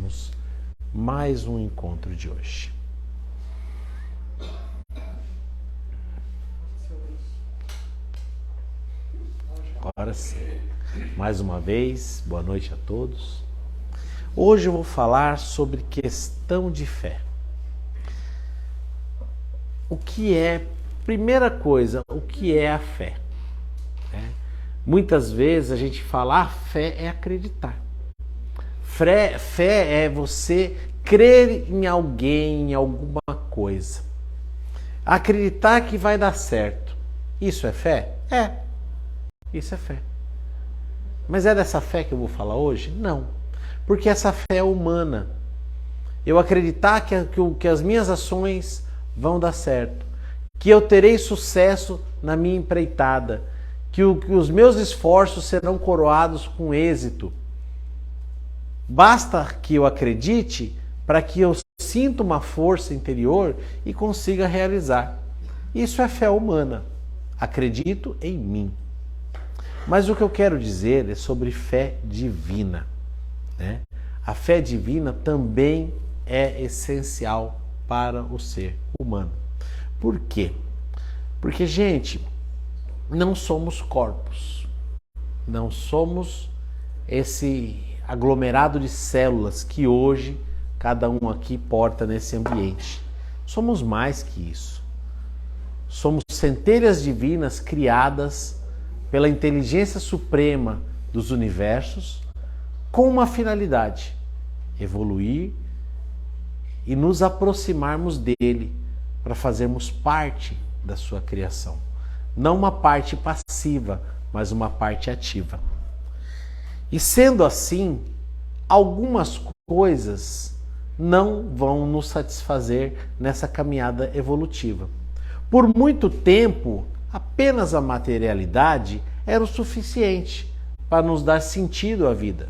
iniciarmos mais um encontro de hoje. Agora sim. Mais uma vez, boa noite a todos. Hoje eu vou falar sobre questão de fé. O que é, primeira coisa, o que é a fé? Muitas vezes a gente fala, a fé é acreditar. Fé é você crer em alguém, em alguma coisa. Acreditar que vai dar certo. Isso é fé? É. Isso é fé. Mas é dessa fé que eu vou falar hoje? Não. Porque essa fé é humana. Eu acreditar que as minhas ações vão dar certo. Que eu terei sucesso na minha empreitada. Que os meus esforços serão coroados com êxito. Basta que eu acredite para que eu sinta uma força interior e consiga realizar. Isso é fé humana. Acredito em mim. Mas o que eu quero dizer é sobre fé divina. A fé divina também é essencial para o ser humano. Por quê? Porque, gente, não somos corpos. Não somos esse aglomerado de células que hoje cada um aqui porta nesse ambiente. Somos mais que isso. Somos centelhas divinas criadas pela inteligência suprema dos universos com uma finalidade: evoluir e nos aproximarmos dele para fazermos parte da sua criação. Não uma parte passiva, mas uma parte ativa. E sendo assim, algumas coisas não vão nos satisfazer nessa caminhada evolutiva. Por muito tempo, apenas a materialidade era o suficiente para nos dar sentido à vida.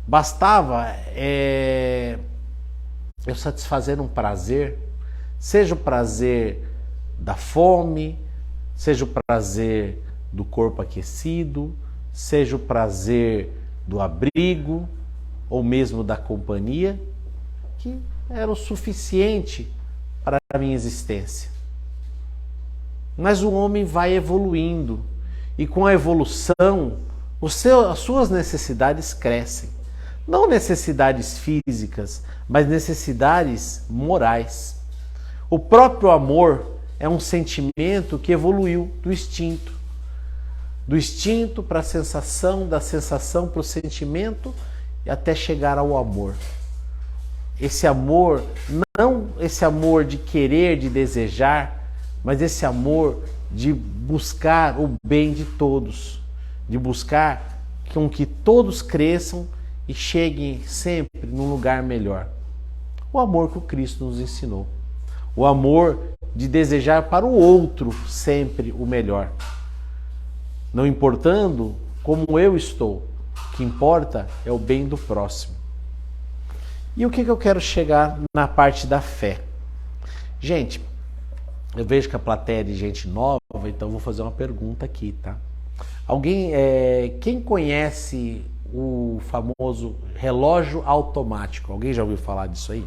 Bastava eu satisfazer um prazer, seja o prazer da fome, seja o prazer do corpo aquecido, seja o prazer do abrigo ou mesmo da companhia, que era o suficiente para a minha existência. Mas o homem vai evoluindo e com a evolução as suas necessidades crescem. Não necessidades físicas, mas necessidades morais. O próprio amor é um sentimento que evoluiu do instinto para a sensação, da sensação para o sentimento e até chegar ao amor. Esse amor, não esse amor de querer, de desejar, mas esse amor de buscar o bem de todos, de buscar com que todos cresçam e cheguem sempre num lugar melhor. O amor que o Cristo nos ensinou. O amor de desejar para o outro sempre o melhor. Não importando como eu estou, o que importa é o bem do próximo. E o que eu quero chegar na parte da fé? Gente, eu vejo que a plateia é de gente nova, então vou fazer uma pergunta aqui, tá? Quem conhece o famoso relógio automático? Alguém já ouviu falar disso aí?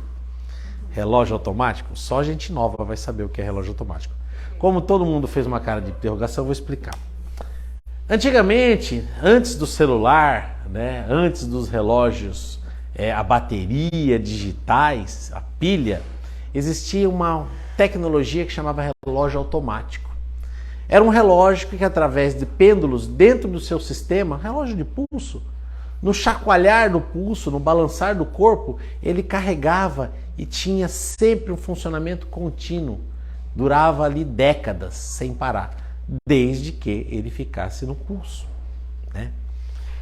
Relógio automático? Só gente nova vai saber o que é relógio automático. Como todo mundo fez uma cara de interrogação, eu vou explicar. Antigamente, antes do celular, antes dos relógios, a bateria, digitais, a pilha, existia uma tecnologia que chamava relógio automático. Era um relógio que, através de pêndulos dentro do seu sistema, relógio de pulso, no chacoalhar do pulso, no balançar do corpo, ele carregava e tinha sempre um funcionamento contínuo. Durava ali décadas sem parar, desde que ele ficasse no pulso.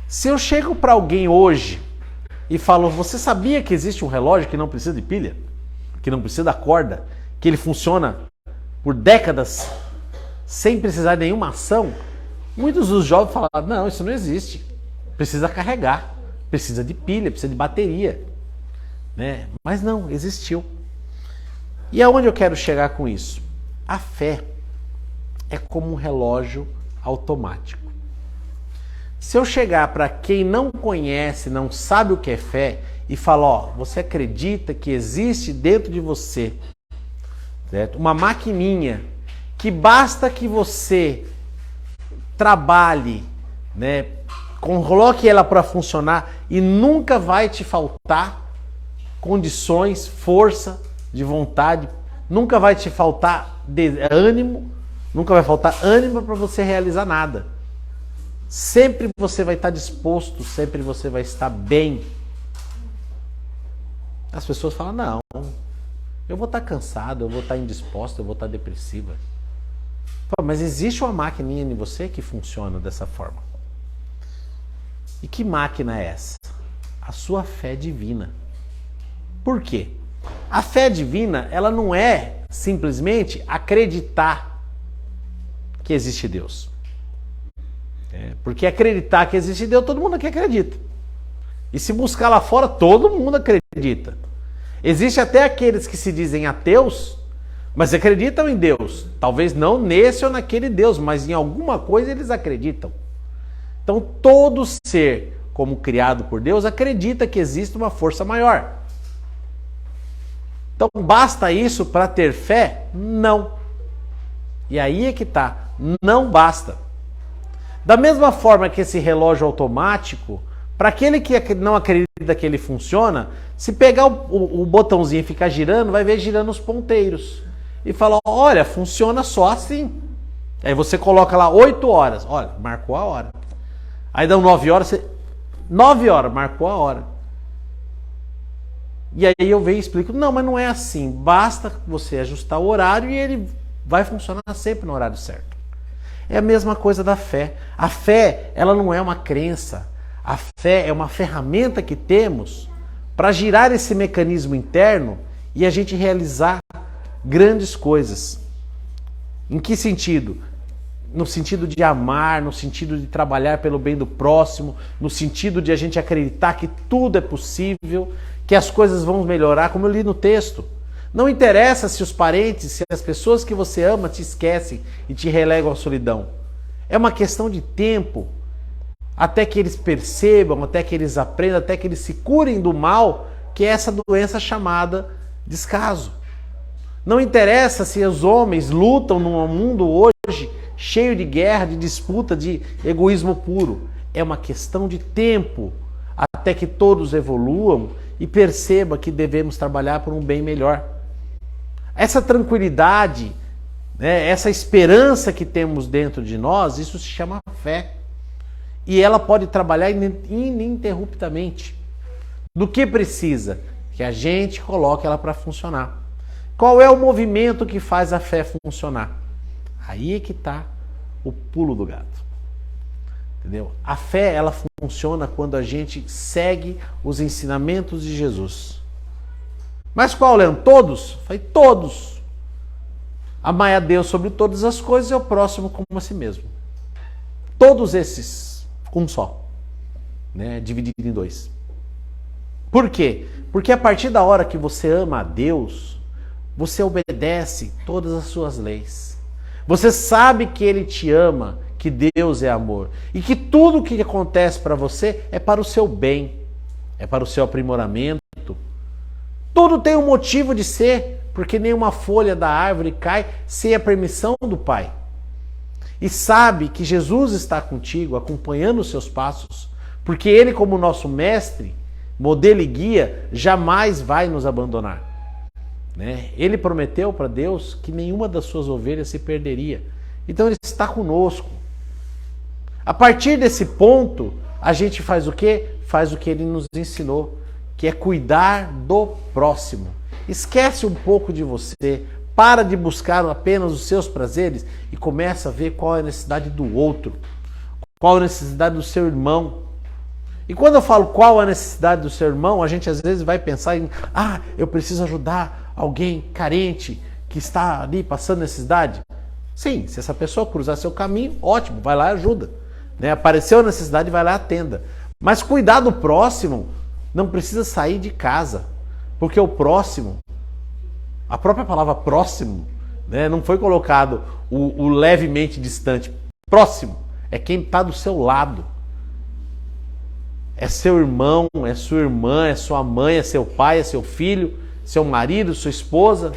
Se eu chego para alguém hoje e falo, você sabia que existe um relógio que não precisa de pilha? Que não precisa da corda? Que ele funciona por décadas sem precisar de nenhuma ação? Muitos dos jovens falaram, não, isso não existe. Precisa carregar, precisa de pilha, precisa de bateria. Mas não, existiu. E aonde eu quero chegar com isso? A fé é como um relógio automático. Se eu chegar para quem não conhece, não sabe o que é fé, e falar, ó, você acredita que existe dentro de você, certo? Uma maquininha que basta que você trabalhe, né? Coloque ela para funcionar e nunca vai te faltar condições, força de vontade, nunca vai te faltar ânimo, nunca vai faltar ânimo para você realizar nada. Sempre você vai estar disposto, sempre você vai estar bem. As pessoas falam, não, eu vou estar cansado, eu vou estar indisposta, eu vou estar depressiva. Mas existe uma maquininha em você que funciona dessa forma. E que máquina é essa? A sua fé divina. Por quê? A fé divina, ela não é simplesmente acreditar que existe Deus. Porque acreditar que existe Deus, todo mundo aqui acredita. E se buscar lá fora, todo mundo acredita. Existe até aqueles que se dizem ateus, mas acreditam em Deus. Talvez não nesse ou naquele Deus, mas em alguma coisa eles acreditam. Então todo ser, como criado por Deus, acredita que existe uma força maior. Então basta isso para ter fé? Não. E aí é que está. Não basta. Da mesma forma que esse relógio automático, para aquele que não acredita que ele funciona, se pegar o botãozinho e ficar girando, vai ver girando os ponteiros. E fala, olha, funciona só assim. Aí você coloca lá 8 horas. Olha, marcou a hora. Aí dão 9 horas, 9 horas, marcou a hora. E aí eu venho e explico, não, mas não é assim. Basta você ajustar o horário e ele vai funcionar sempre no horário certo. É a mesma coisa da fé. A fé, ela não é uma crença. A fé é uma ferramenta que temos para girar esse mecanismo interno e a gente realizar grandes coisas. Em que sentido? No sentido de amar, no sentido de trabalhar pelo bem do próximo, no sentido de a gente acreditar que tudo é possível, que as coisas vão melhorar, como eu li no texto. Não interessa se os parentes, se as pessoas que você ama te esquecem e te relegam à solidão. É uma questão de tempo, até que eles percebam, até que eles aprendam, até que eles se curem do mal, que é essa doença chamada descaso. Não interessa se os homens lutam num mundo hoje cheio de guerra, de disputa, de egoísmo puro. É uma questão de tempo até que todos evoluam e percebam que devemos trabalhar por um bem melhor. Essa tranquilidade, né, essa esperança que temos dentro de nós, isso se chama fé. E ela pode trabalhar ininterruptamente. Do que precisa? Que a gente coloque ela para funcionar. Qual é o movimento que faz a fé funcionar? Aí é que está o pulo do gato. Entendeu? A fé, ela funciona quando a gente segue os ensinamentos de Jesus. Mas qual, Leandro? Todos? Falei, todos. Amai a Deus sobre todas as coisas e ao próximo como a si mesmo. Todos esses, um só. Né? Dividido em 2. Por quê? Porque a partir da hora que você ama a Deus, você obedece todas as suas leis. Você sabe que Ele te ama, que Deus é amor. E que tudo o que acontece para você é para o seu bem, é para o seu aprimoramento. Tudo tem um motivo de ser, porque nenhuma folha da árvore cai sem a permissão do Pai. E sabe que Jesus está contigo, acompanhando os seus passos, porque Ele, como nosso mestre, modelo e guia, jamais vai nos abandonar. Né? Ele prometeu para Deus que nenhuma das suas ovelhas se perderia. Então Ele está conosco. A partir desse ponto, a gente faz o quê? Faz o que Ele nos ensinou, que é cuidar do próximo. Esquece um pouco de você, para de buscar apenas os seus prazeres e começa a ver qual é a necessidade do outro, qual é a necessidade do seu irmão. E quando eu falo qual é a necessidade do seu irmão, a gente às vezes vai pensar em, eu preciso ajudar alguém carente que está ali passando necessidade. Sim, se essa pessoa cruzar seu caminho, ótimo, vai lá e ajuda. Né? Apareceu a necessidade, vai lá e atenda. Mas cuidar do próximo não precisa sair de casa, porque o próximo, a própria palavra próximo, né, não foi colocado o levemente distante. Próximo é quem está do seu lado. é seu irmão, é sua irmã, é sua mãe, é seu pai, é seu filho, seu marido, sua esposa,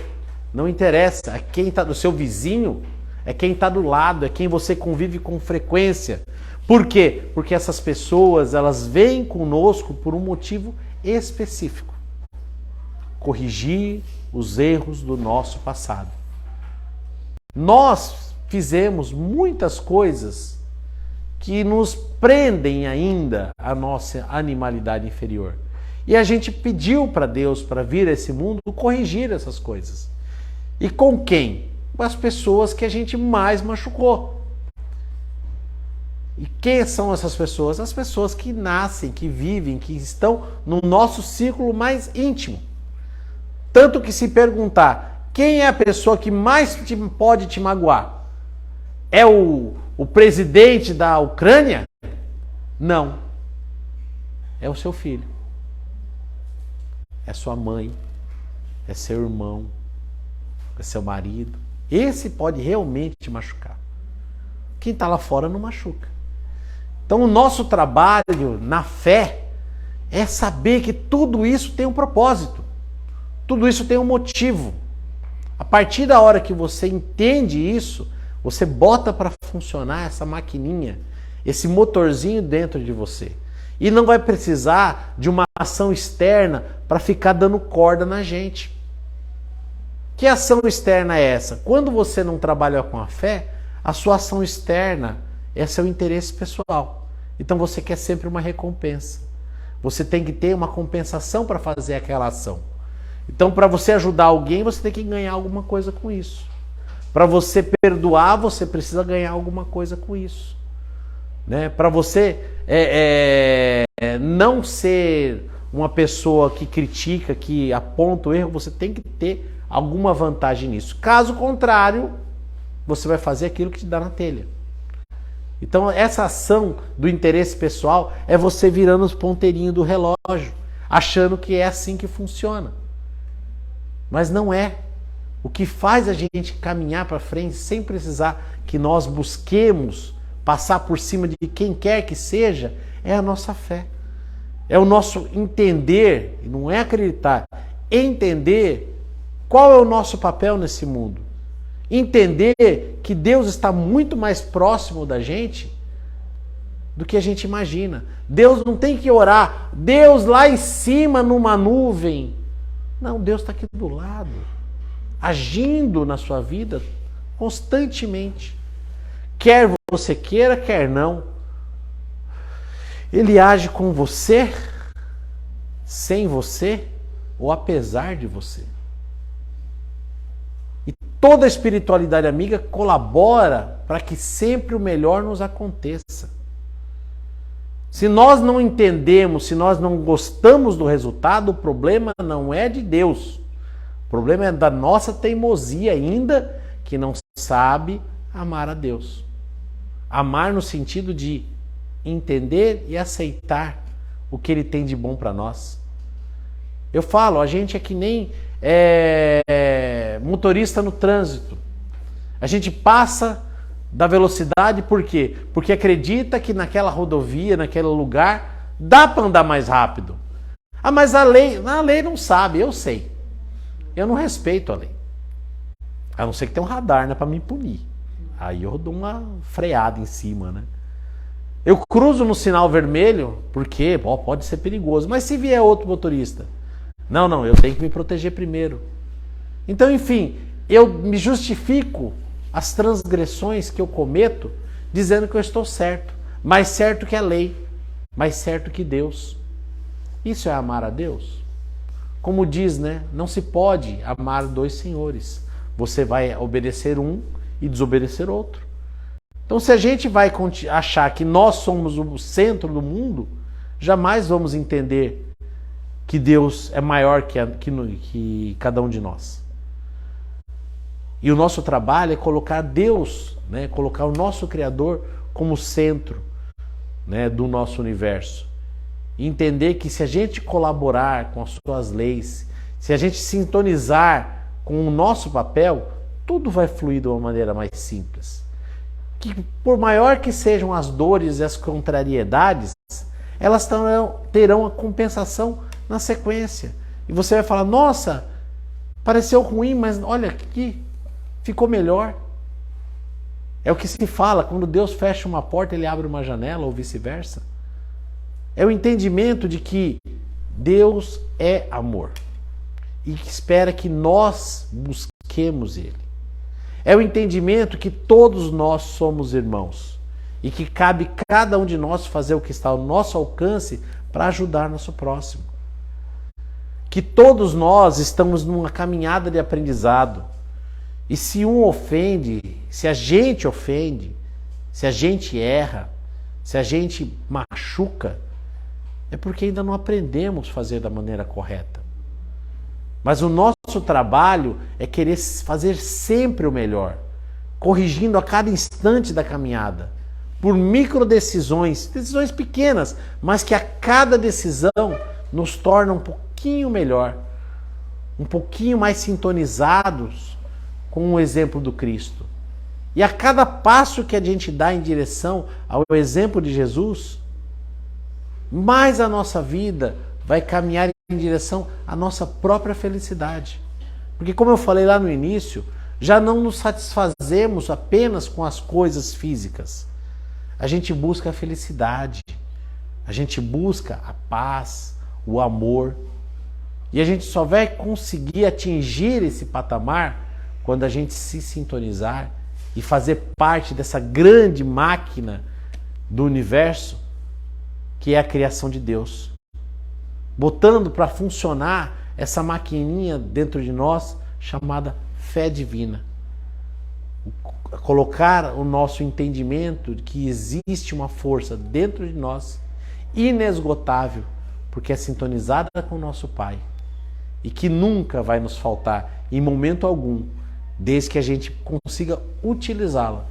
não interessa, é quem está do seu vizinho, é quem está do lado, é quem você convive com frequência. Por quê? Porque essas pessoas, elas vêm conosco por um motivo específico. Corrigir os erros do nosso passado. Nós fizemos muitas coisas que nos prendem ainda a nossa animalidade inferior. E a gente pediu para Deus, para vir a esse mundo, corrigir essas coisas. E com quem? Com as pessoas que a gente mais machucou. E quem são essas pessoas? As pessoas que nascem, que vivem, que estão no nosso círculo mais íntimo. Tanto que se perguntar, quem é a pessoa que mais pode te magoar? É o presidente da Ucrânia? Não. É o seu filho. É sua mãe. É seu irmão. É seu marido. Esse pode realmente te machucar. Quem está lá fora não machuca. Então o nosso trabalho na fé é saber que tudo isso tem um propósito. Tudo isso tem um motivo. A partir da hora que você entende isso, você bota para funcionar essa maquininha, esse motorzinho dentro de você. E não vai precisar de uma ação externa para ficar dando corda na gente. Que ação externa é essa? Quando você não trabalha com a fé, a sua ação externa é seu interesse pessoal. Então você quer sempre uma recompensa. Você tem que ter uma compensação para fazer aquela ação. Então, para você ajudar alguém, você tem que ganhar alguma coisa com isso. Para você perdoar, você precisa ganhar alguma coisa com isso. Né? Para você não ser uma pessoa que critica, que aponta o erro, você tem que ter alguma vantagem nisso. Caso contrário, você vai fazer aquilo que te dá na telha. Então, essa ação do interesse pessoal é você virando os ponteirinhos do relógio, achando que é assim que funciona. Mas não é. O que faz a gente caminhar para frente sem precisar que nós busquemos passar por cima de quem quer que seja, é a nossa fé. É o nosso entender, não é acreditar, entender qual é o nosso papel nesse mundo. Entender que Deus está muito mais próximo da gente do que a gente imagina. Deus não tem que orar, Deus lá em cima numa nuvem. Não, Deus está aqui do lado, agindo na sua vida constantemente. Quer você queira, quer não. Ele age com você, sem você ou apesar de você. E toda a espiritualidade amiga colabora para que sempre o melhor nos aconteça. Se nós não entendemos, se nós não gostamos do resultado, o problema não é de Deus. O problema é da nossa teimosia ainda, que não sabe amar a Deus. Amar no sentido de entender e aceitar o que Ele tem de bom para nós. Eu falo, a gente é que nem motorista no trânsito. A gente passa da velocidade por quê? Porque acredita que naquela rodovia, naquele lugar, dá para andar mais rápido. Ah, mas a lei não sabe, eu sei. Eu não respeito a lei. A não ser que tenha um radar, né, para me punir. Aí eu dou uma freada em cima, né? Eu cruzo no sinal vermelho porque pode ser perigoso. Mas se vier outro motorista? Não, eu tenho que me proteger primeiro. Então, enfim, eu me justifico as transgressões que eu cometo dizendo que eu estou certo. Mais certo que a lei. Mais certo que Deus. Isso é amar a Deus? Como diz, né? Não se pode amar dois senhores. Você vai obedecer um e desobedecer outro. Então, se a gente vai achar que nós somos o centro do mundo, jamais vamos entender que Deus é maior que cada um de nós. E o nosso trabalho é colocar Deus, né, colocar o nosso Criador como centro, né, do nosso universo. E entender que se a gente colaborar com as suas leis, se a gente sintonizar com o nosso papel, tudo vai fluir de uma maneira mais simples. Que por maior que sejam as dores e as contrariedades, elas terão a compensação na sequência. E você vai falar, nossa, pareceu ruim, mas olha aqui, ficou melhor. É o que se fala, quando Deus fecha uma porta, Ele abre uma janela, ou vice-versa. É o entendimento de que Deus é amor e que espera que nós busquemos Ele. É o entendimento que todos nós somos irmãos e que cabe cada um de nós fazer o que está ao nosso alcance para ajudar nosso próximo. Que todos nós estamos numa caminhada de aprendizado. E se um ofende, se a gente ofende, se a gente erra, se a gente machuca, é porque ainda não aprendemos a fazer da maneira correta. Mas o nosso trabalho é querer fazer sempre o melhor, corrigindo a cada instante da caminhada, por micro decisões pequenas, mas que a cada decisão nos torna um pouquinho melhor, um pouquinho mais sintonizados com o exemplo do Cristo. E a cada passo que a gente dá em direção ao exemplo de Jesus, mais a nossa vida vai caminhar em direção à nossa própria felicidade. Porque, como eu falei lá no início, já não nos satisfazemos apenas com as coisas físicas. A gente busca a felicidade, a gente busca a paz, o amor. E a gente só vai conseguir atingir esse patamar quando a gente se sintonizar e fazer parte dessa grande máquina do universo que é a criação de Deus. Botando para funcionar essa maquininha dentro de nós chamada fé divina. Colocar o nosso entendimento de que existe uma força dentro de nós inesgotável, porque é sintonizada com o nosso Pai e que nunca vai nos faltar em momento algum, desde que a gente consiga utilizá-la.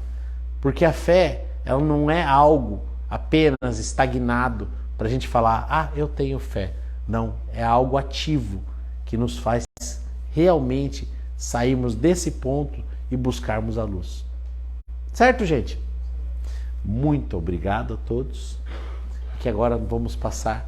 Porque a fé, ela não é algo apenas estagnado para a gente falar, ah, eu tenho fé. Não, é algo ativo que nos faz realmente sairmos desse ponto e buscarmos a luz. Certo, gente? Muito obrigado a todos. Que agora vamos passar